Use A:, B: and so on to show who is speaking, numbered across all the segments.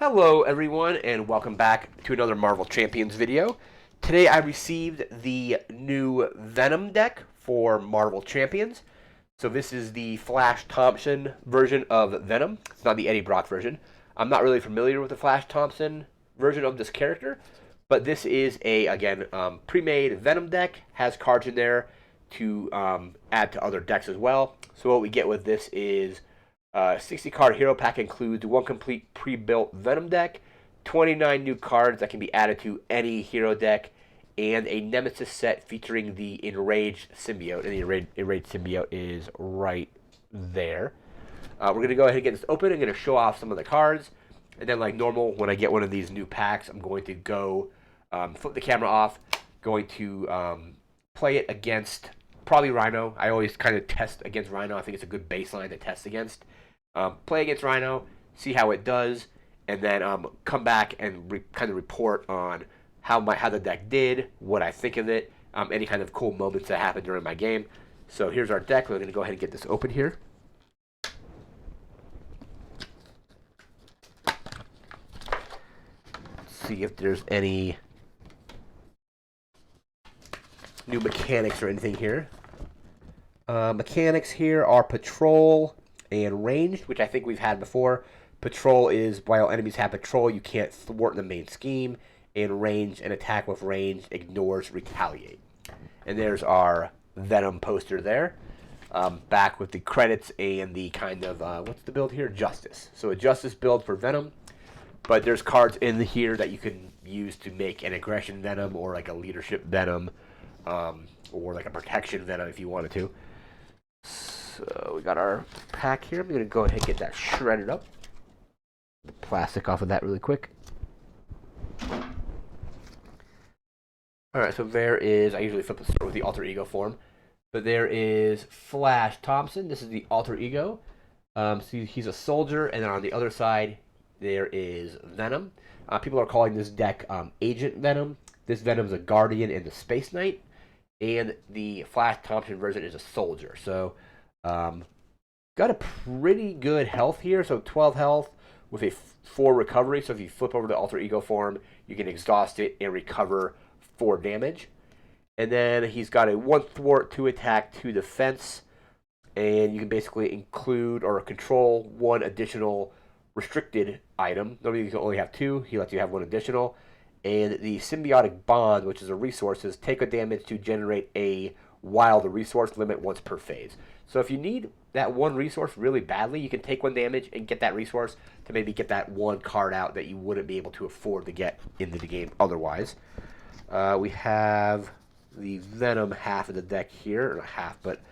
A: Hello everyone and welcome back to another Marvel Champions video. Today I received the new Venom deck for Marvel Champions. So this is the Flash Thompson version of Venom. It's not the Eddie Brock version. I'm not really familiar with the Flash Thompson version of this character, but this is again, pre-made Venom deck. Has cards in there to add to other decks as well. So what we get with this is 60 card hero pack includes one complete pre-built Venom deck, 29 new cards that can be added to any hero deck, and a Nemesis set featuring the Enraged symbiote. And the Enraged symbiote is right there. We're going to go ahead and get this open. I'm going to show off some of the cards. And then, like normal, when I get one of these new packs, I'm going to go flip the camera off, going to play it against probably Rhino. I always kind of test against Rhino. I think it's a good baseline to test against. Play against Rhino, see how it does, and then come back and kind of report on how the deck did, what I think of it, any kind of cool moments that happened during my game. So here's our deck. We're going to go ahead and get this open here. See if there's any new mechanics or anything here. Mechanics here are Patrol and Ranged, which I think we've had before. Patrol is while enemies have patrol, you can't thwart the main scheme. And Range, an attack with range ignores retaliate. And there's our Venom poster there. Back with the credits and the kind of, what's the build here? Justice. So a Justice build for Venom. But there's cards in here that you can use to make an Aggression Venom or like a Leadership Venom. Or like a Protection Venom if you wanted to. So we got our pack here. I'm going to go ahead and get that shredded up. The plastic off of that really quick. Alright, so there is, I usually start with the alter ego form. But there is Flash Thompson. This is the alter ego. So he's a soldier, and then on the other side, there is Venom. People are calling this deck Agent Venom. This Venom's a Guardian and the Space Knight. And the Flash Thompson version is a soldier. So, got a pretty good health here. So 12 health with a 4 recovery. So if you flip over to alter ego form, you can exhaust it and recover 4 damage. And then he's got a 1 thwart, 2 attack, 2 defense. And you can basically include or control 1 additional restricted item. Normally you can only have 2. He lets you have 1 additional. And the symbiotic bond, which is a resource, is take a damage to generate a while the resource limit once per phase. So if you need that 1 resource really badly, you can take 1 damage and get that resource to maybe get that 1 card out that you wouldn't be able to afford to get into the game otherwise. We have the Venom half of the deck here, or not half, but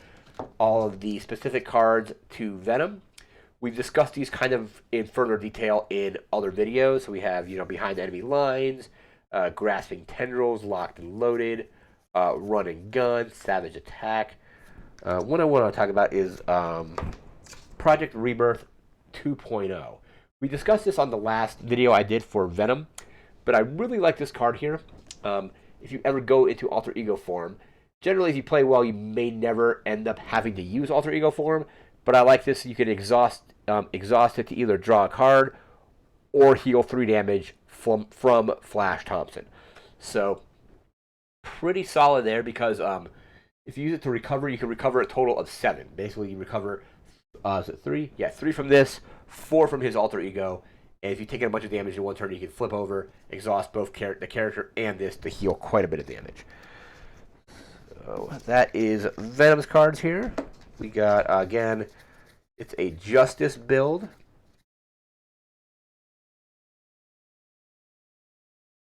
A: all of the specific cards to Venom. We've discussed these kind of in further detail in other videos. So we have, behind enemy lines, grasping tendrils, locked and loaded, run and gun, savage attack. One I want to talk about is Project Rebirth 2.0. We discussed this on the last video I did for Venom, but I really like this card here. If you ever go into alter ego form, generally if you play well, you may never end up having to use alter ego form. But I like this. You can exhaust it to either draw a card or heal 3 damage from Flash Thompson. So pretty solid there because if you use it to recover, you can recover a total of 7. Basically, you recover is it 3? Yeah, 3 from this, 4 from his alter ego. And if you take a bunch of damage in 1 turn, you can flip over, exhaust both the character and this to heal quite a bit of damage. So that is Venom's cards here. We got, again, it's a Justice build.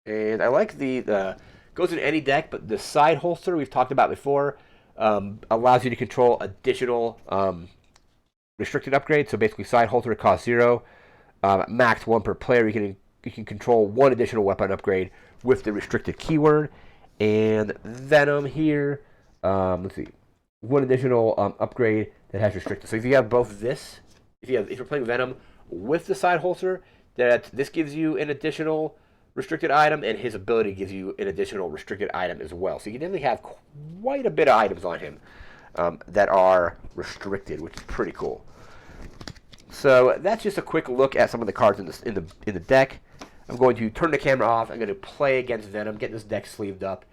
A: And I like the goes in any deck, but the side holster we've talked about before allows you to control additional restricted upgrades. So basically side holster costs 0. Max 1 per player. You can control 1 additional weapon upgrade with the restricted keyword. And Venom here, let's see. 1 additional upgrade that has restricted. So if you have both this, if you're playing Venom with the side holster, this gives you an additional restricted item, and his ability gives you an additional restricted item as well. So you definitely have quite a bit of items on him that are restricted, which is pretty cool. So that's just a quick look at some of the cards in the deck. I'm going to turn the camera off. I'm going to play against Venom, get this deck sleeved up,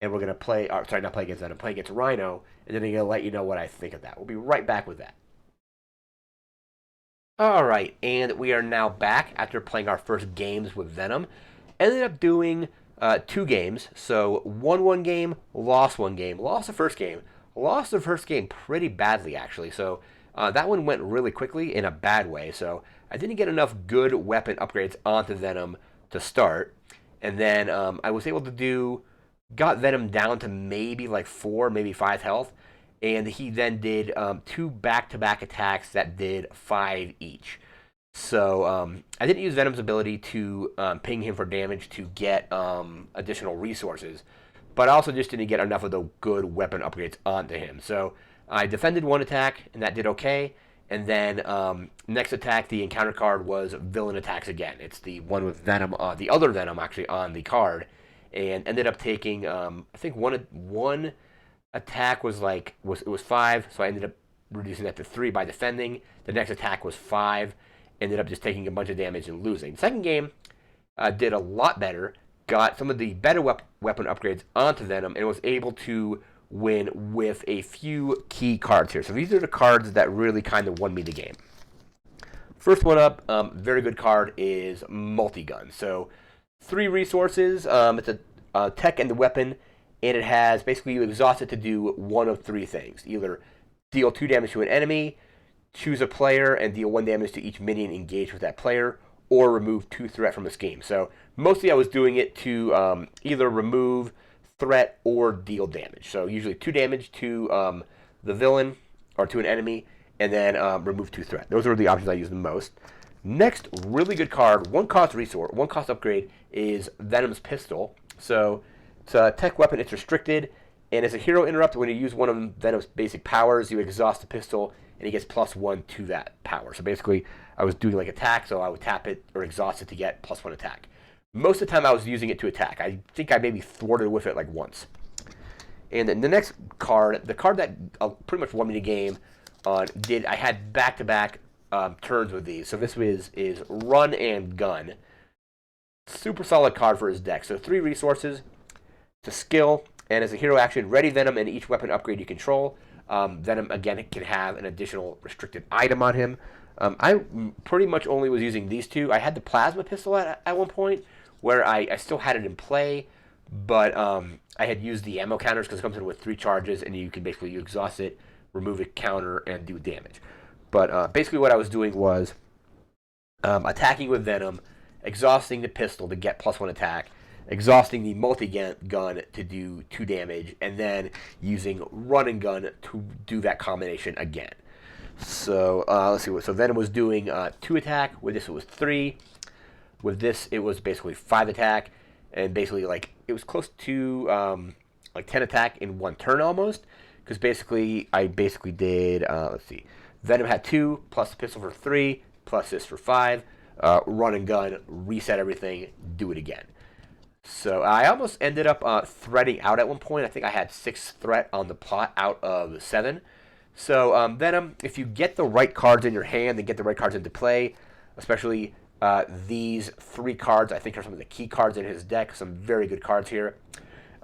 A: and we're going to play. Or, sorry, not play against Venom. Play against Rhino, and then I'm going to let you know what I think of that. We'll be right back with that. All right, and we are now back after playing our first games with Venom. Ended up doing 2 games. So won 1 game, lost 1 game, lost the first game. Lost the first game pretty badly, actually. So that one went really quickly in a bad way. So I didn't get enough good weapon upgrades onto Venom to start. And then I was able to got Venom down to maybe like 4, maybe 5 health. And he then did 2 back-to-back attacks that did 5 each. So I didn't use Venom's ability to ping him for damage to get additional resources, but I also just didn't get enough of the good weapon upgrades onto him. So I defended 1 attack, and that did okay. And then next attack, the encounter card was Villain Attacks again. It's the one with Venom, the other Venom actually on the card, and ended up taking I think one attack was 5, so I ended up reducing that to 3 by defending. The next attack was 5, ended up just taking a bunch of damage and losing. Second game did a lot better, got some of the better weapon upgrades onto Venom, and was able to win with a few key cards here. So these are the cards that really kind of won me the game. First one up, very good card, is Multi-Gun. So 3 resources, it's a tech and the weapon, and it has basically you exhaust it to do one of 3 things. Either deal 2 damage to an enemy, choose a player, and deal 1 damage to each minion engaged with that player, or remove 2 threat from this game. So mostly I was doing it to either remove threat or deal damage. So usually 2 damage to the villain or to an enemy, and then remove 2 threat. Those are the options I use the most. Next, really good card, 1 cost resource, 1 cost upgrade, is Venom's Pistol. So it's a tech weapon, it's restricted, and as a hero interrupt, when you use one of Venom's basic powers, you exhaust the pistol, and he gets +1 to that power. So basically, I was doing like attack, so I would tap it or exhaust it to get +1 attack. Most of the time, I was using it to attack. I think I maybe thwarted with it like once. And then the next card, the card that pretty much won me the game, I had back-to-back turns with these. So this is Run and Gun. Super solid card for his deck. So 3 resources. It's a skill, and as a hero action, ready Venom and each weapon upgrade you control. Venom, again, can have an additional restricted item on him. I pretty much only was using these 2. I had the plasma pistol at one point, where I still had it in play, but I had used the ammo counters because it comes in with 3 charges, and you can basically exhaust it, remove a counter, and do damage. But basically what I was doing was attacking with Venom, exhausting the pistol to get +1 attack, exhausting the multi-gun to do 2 damage, and then using Run and Gun to do that combination again. So let's see. So Venom was doing 2 attack. With this, it was 3. With this, it was basically 5 attack, and basically like it was close to like 10 attack in 1 turn almost. Because I basically did let's see. Venom had 2 plus the pistol for 3 plus this for 5. Run and Gun, reset everything, do it again. So I almost ended up threading out at one point. I think I had 6 threat on the plot out of 7. So Venom, if you get the right cards in your hand and get the right cards into play, especially these 3 cards, I think are some of the key cards in his deck. Some very good cards here.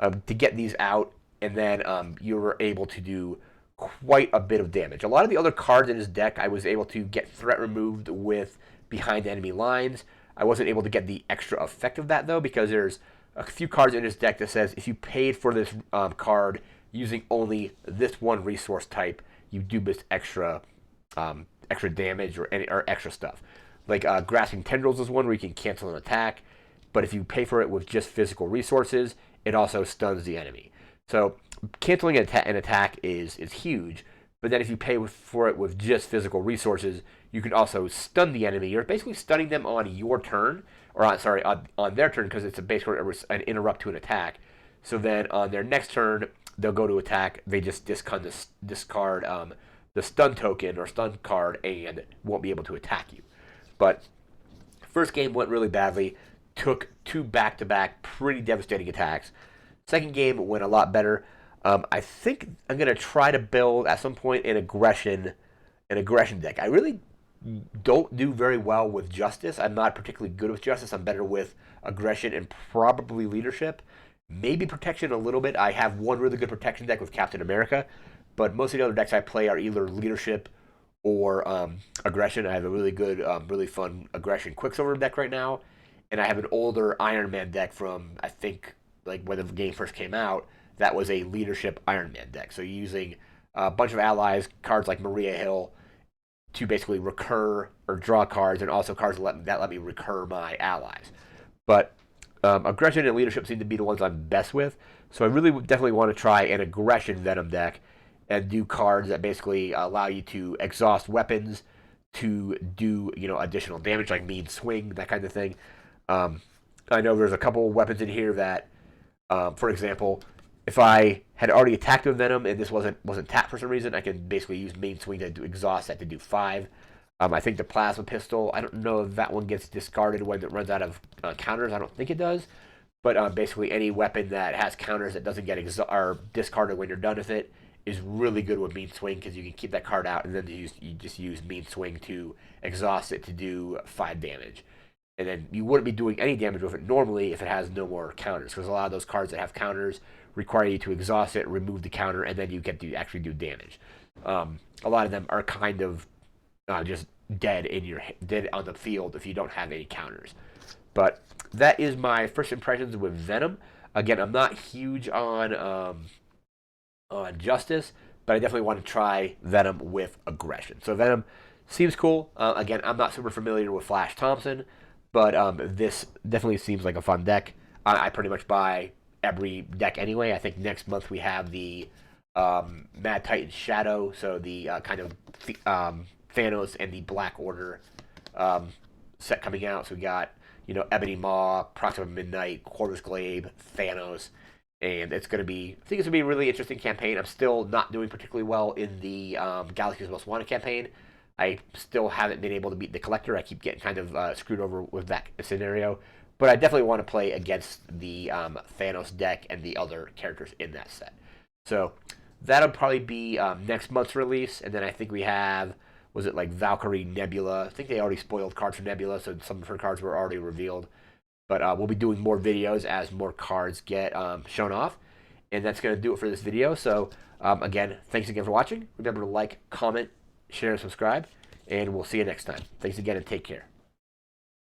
A: To get these out, and then you were able to do quite a bit of damage. A lot of the other cards in his deck, I was able to get threat removed with behind enemy lines. I wasn't able to get the extra effect of that, though, because there's a few cards in his deck that says if you paid for this card using only this 1 resource type, you do this extra damage or extra stuff. Like Grasping Tendrils is one where you can cancel an attack, but if you pay for it with just physical resources, it also stuns the enemy. So canceling an attack is huge, but then if you pay for it with just physical resources, you can also stun the enemy. You're basically stunning them on your turn, or on their turn, because it's basically an interrupt to an attack. So then on their next turn, they'll go to attack. They just discard the stun token or stun card and won't be able to attack you. But first game went really badly. Took 2 back-to-back pretty devastating attacks. Second game went a lot better. I think I'm going to try to build at some point an aggression deck. I really don't do very well with Justice. I'm not particularly good with Justice. I'm better with Aggression and probably Leadership. Maybe Protection a little bit. I have one really good Protection deck with Captain America, but most of the other decks I play are either Leadership or Aggression. I have a really good, really fun Aggression Quicksilver deck right now, and I have an older Iron Man deck from, I think, like when the game first came out. That was a Leadership Iron Man deck. So using a bunch of allies, cards like Maria Hill, to basically recur or draw cards, and also cards that let me recur my allies. But Aggression and Leadership seem to be the ones I'm best with. So I really definitely want to try an Aggression Venom deck and do cards that basically allow you to exhaust weapons, to do additional damage like Mean Swing, that kind of thing. I know there's a couple weapons in here that, for example, if I had already attacked with Venom and this wasn't tapped for some reason, I can basically use Main Swing to exhaust that to do 5. I think the Plasma Pistol, I don't know if that one gets discarded when it runs out of counters. I don't think it does. But basically any weapon that has counters that doesn't get or discarded when you're done with it is really good with Mean Swing, because you can keep that card out and then you just use Mean Swing to exhaust it to do 5 damage. And then you wouldn't be doing any damage with it normally if it has no more counters, because a lot of those cards that have counters require you to exhaust it, remove the counter, and then you get to actually do damage. A lot of them are kind of just dead on the field if you don't have any counters. But that is my first impressions with Venom. Again, I'm not huge on Justice, but I definitely want to try Venom with Aggression. So Venom seems cool. Again, I'm not super familiar with Flash Thompson, but this definitely seems like a fun deck. I pretty much buy every deck anyway. I think next month we have the Mad Titan Shadow, so the kind of Thanos and the Black Order set coming out. So we got Ebony Maw, Proxima Midnight, Corvus Glaive, Thanos, and I think it's going to be a really interesting campaign. I'm still not doing particularly well in the Galaxy's Most Wanted campaign. I still haven't been able to beat the Collector. I keep getting kind of screwed over with that scenario. But I definitely want to play against the Thanos deck and the other characters in that set. So that'll probably be next month's release. And then I think we have, was it like Valkyrie Nebula? I think they already spoiled cards for Nebula, so some of her cards were already revealed. But we'll be doing more videos as more cards get shown off. And that's going to do it for this video. So again, thanks again for watching. Remember to like, comment, share, and subscribe. And we'll see you next time. Thanks again and take care.